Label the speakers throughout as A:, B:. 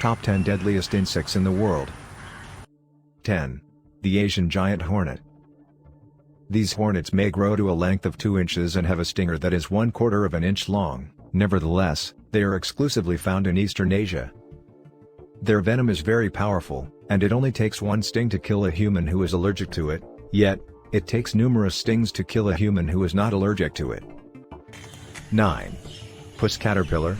A: Top 10 Deadliest Insects in the World. 10. The Asian Giant Hornet. These hornets may grow to a length of 2 inches and have a stinger that is 1/4 of an inch long. Nevertheless, they are exclusively found in Eastern Asia. Their venom is very powerful, and it only takes one sting to kill a human who is allergic to it, yet, it takes numerous stings to kill a human who is not allergic to it. 9. Puss caterpillar.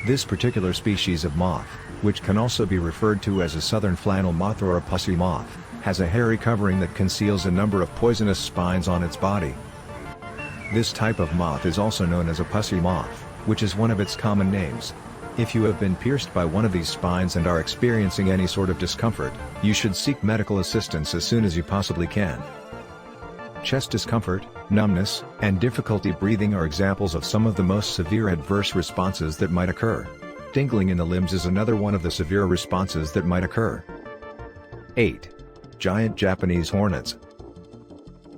A: This particular species of moth, which can also be referred to as a southern flannel moth or a pussy moth, has a hairy covering that conceals a number of poisonous spines on its body. This type of moth is also known as a pussy moth, which is one of its common names. If you have been pierced by one of these spines and are experiencing any sort of discomfort, you should seek medical assistance as soon as you possibly can. Chest discomfort, numbness, and difficulty breathing are examples of some of the most severe adverse responses that might occur. Tingling in the limbs is another one of the severe responses that might occur. 8. Giant Japanese hornets.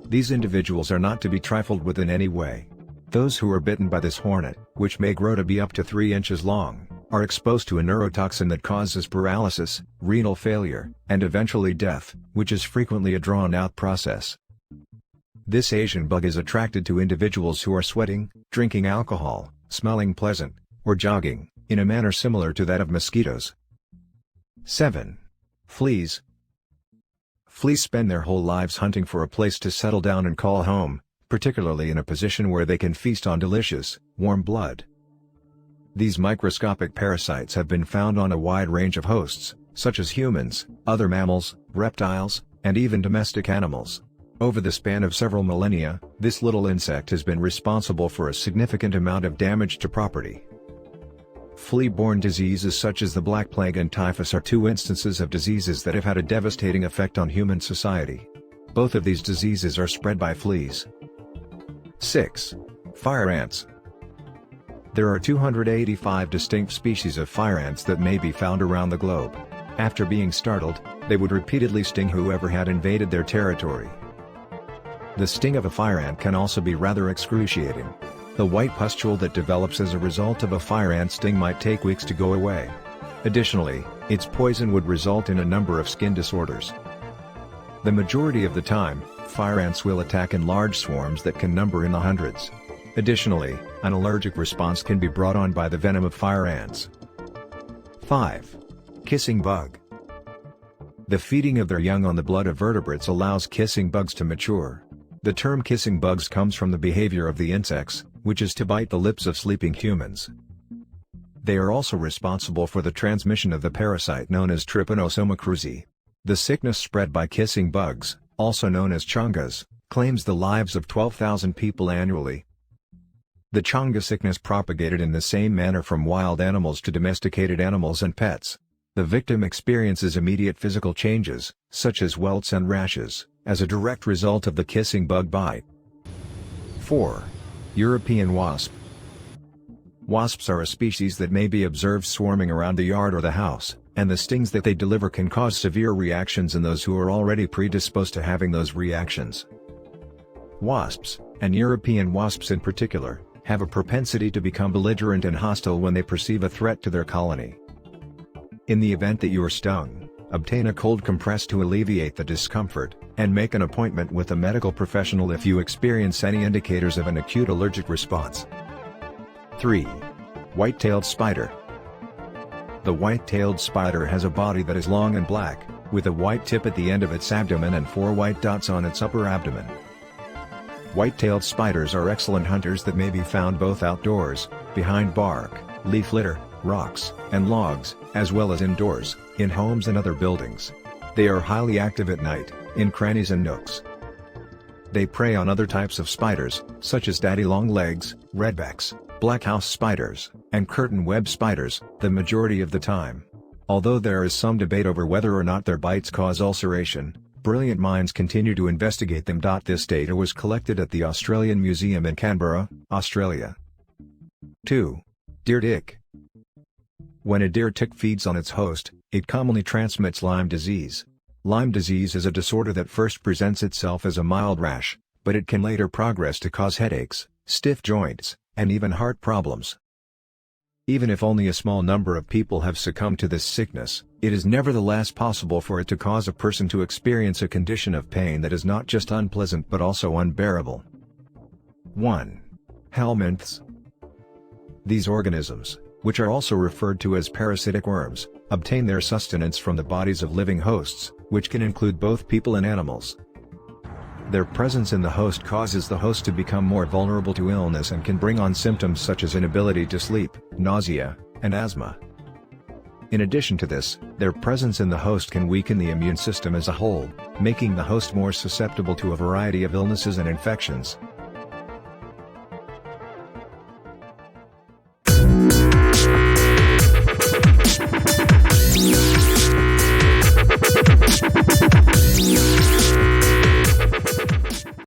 A: These individuals are not to be trifled with in any way. Those who are bitten by this hornet, which may grow to be up to 3 inches long, are exposed to a neurotoxin that causes paralysis, renal failure, and eventually death, which is frequently a drawn-out process. This Asian bug is attracted to individuals who are sweating, drinking alcohol, smelling pleasant, or jogging, in a manner similar to that of mosquitoes. 7. Fleas. Fleas spend their whole lives hunting for a place to settle down and call home, particularly in a position where they can feast on delicious, warm blood. These microscopic parasites have been found on a wide range of hosts, such as humans, other mammals, reptiles, and even domestic animals. Over the span of several millennia, this little insect has been responsible for a significant amount of damage to property. Flea-borne diseases such as the Black Plague and typhus are 2 instances of diseases that have had a devastating effect on human society. Both of these diseases are spread by fleas. 6. Fire ants. There are 285 distinct species of fire ants that may be found around the globe. After being startled, they would repeatedly sting whoever had invaded their territory. The sting of a fire ant can also be rather excruciating. The white pustule that develops as a result of a fire ant sting might take weeks to go away. Additionally, its poison would result in a number of skin disorders. The majority of the time, fire ants will attack in large swarms that can number in the hundreds. Additionally, an allergic response can be brought on by the venom of fire ants. 5. Kissing bug. The feeding of their young on the blood of vertebrates allows kissing bugs to mature. The term kissing bugs comes from the behavior of the insects, which is to bite the lips of sleeping humans. They are also responsible for the transmission of the parasite known as Trypanosoma cruzi. The sickness spread by kissing bugs, also known as chongas, claims the lives of 12,000 people annually. The chonga sickness propagated in the same manner from wild animals to domesticated animals and pets. The victim experiences immediate physical changes, such as welts and rashes, as a direct result of the kissing bug bite. 4. European wasp. Wasps are a species that may be observed swarming around the yard or the house, and the stings that they deliver can cause severe reactions in those who are already predisposed to having those reactions. Wasps, and European wasps in particular, have a propensity to become belligerent and hostile when they perceive a threat to their colony. In the event that you are stung, obtain a cold compress to alleviate the discomfort, and make an appointment with a medical professional if you experience any indicators of an acute allergic response. 3. White-tailed spider. The white-tailed spider has a body that is long and black, with a white tip at the end of its abdomen and 4 white dots on its upper abdomen. White-tailed spiders are excellent hunters that may be found both outdoors, behind bark, leaf litter, rocks, and logs, as well as indoors, in homes and other buildings. They are highly active at night, in crannies and nooks. They prey on other types of spiders, such as daddy-long-legs, redbacks, black house spiders, and curtain web spiders, the majority of the time. Although there is some debate over whether or not their bites cause ulceration, brilliant minds continue to investigate them. This data was collected at the Australian Museum in Canberra, Australia. 2. Deer tick. When a deer tick feeds on its host, it commonly transmits Lyme disease. Lyme disease is a disorder that first presents itself as a mild rash, but it can later progress to cause headaches, stiff joints, and even heart problems. Even if only a small number of people have succumbed to this sickness, it is nevertheless possible for it to cause a person to experience a condition of pain that is not just unpleasant but also unbearable. 1. Helminths. These organisms, which are also referred to as parasitic worms, obtain their sustenance from the bodies of living hosts, which can include both people and animals. Their presence in the host causes the host to become more vulnerable to illness and can bring on symptoms such as inability to sleep, nausea, and asthma. In addition to this, their presence in the host can weaken the immune system as a whole, making the host more susceptible to a variety of illnesses and infections.